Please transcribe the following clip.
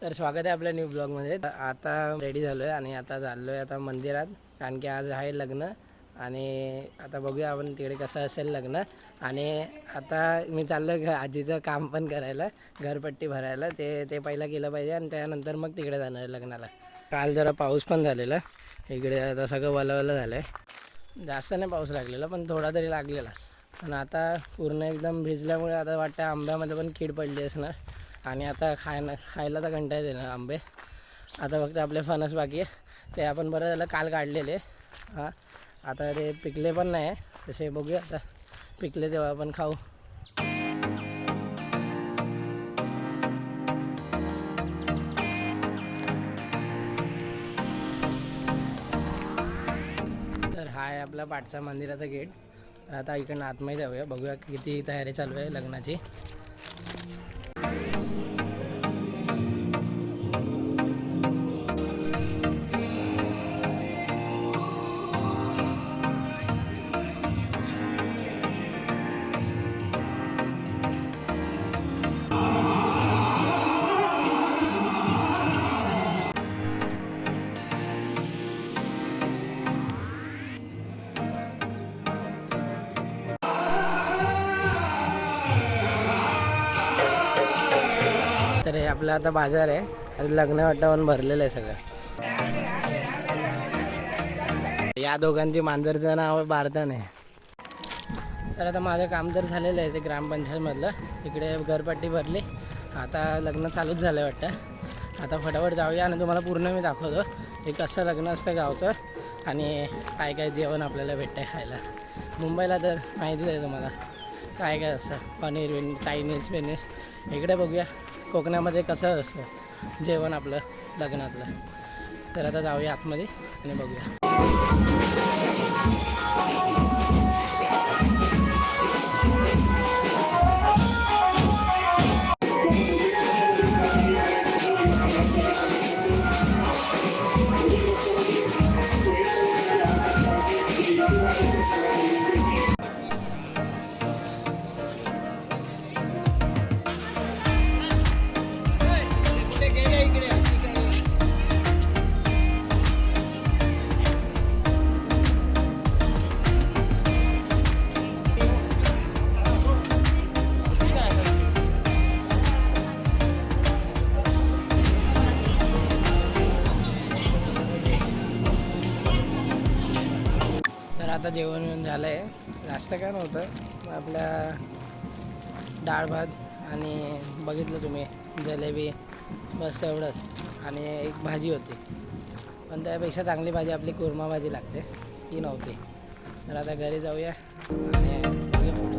तर स्वागत आहे आपल्या न्यू ब्लॉगमध्ये। आता रेडी झालो आहे आणि आता चाललो आहे आता मंदिरात, कारण की आज आहे लग्न आणि आता बघूया आपण तिकडे कसं असेल लग्न। आणि आता मी चाललो आहे आजीचं काम पण करायला, घरपट्टी भरायला। ते पहिलं केलं पाहिजे आणि त्यानंतर मग तिकडे जाणार आहे लग्नाला। काल जरा पाऊस पण झालेला इकडे, आता सगळं वलवलं झालं आहे। जास्त नाही पाऊस लागलेला पण थोडा तरी लागलेला, पण आता पूर्ण एकदम भिजल्यामुळे आता वाटतं आंब्यामध्ये पण कीड पडली असणार। आणि आता खायला तर कंटाळा येणार आंबे। आता फक्त आपले फणस बाकी आहे, ते आपण बरं झालं काल काढलेले। हां, आता ते पिकले पण नाही तसे, बघूया आता पिकले तेव्हा आपण खाऊ। तर हा आहे आपला पाठचा मंदिराचा गेट। तर आता इकडनं आतमध्ये जाऊया, बघूया किती तयारी चालू आहे लग्नाची। तर हे आपलं आता बाजार आहे, आज लग्न वाटावून भरलेलं आहे सगळं। या दोघांची मांजरचं नाव बारदान आहे। तर आता माझं काम तर झालेलं आहे ते ग्रामपंचायतमधलं, इकडे घरपट्टी भरली, आता लग्न चालूच झालं आहे वाटतं। आता फटाफट जाऊया आणि तुम्हाला पूर्ण मी दाखवतो हे कसं लग्न असतं गावचं आणि काय काय जेवण आपल्याला भेटतं खायला। मुंबईला तर माहितीच आहे तुम्हाला काय काय असतं, पनीर चायनीज बिनीज। इकडे बघूया कोकणामध्ये कसं असतं जेवण आपलं लग्नातलं। तर आता जाऊया आतमध्ये आणि बघूया। तर आता जेवण येऊन झालं आहे, जास्त काय नव्हतं, आपल्या डाळ भात आणि बघितलं तुम्ही जलेबी, बस तेवढंच। आणि एक भाजी होती, पण त्यापेक्षा चांगली भाजी आपली कुर्मा भाजी लागते, ती नव्हती। तर आता घरी जाऊया आणि बघूया पुढे।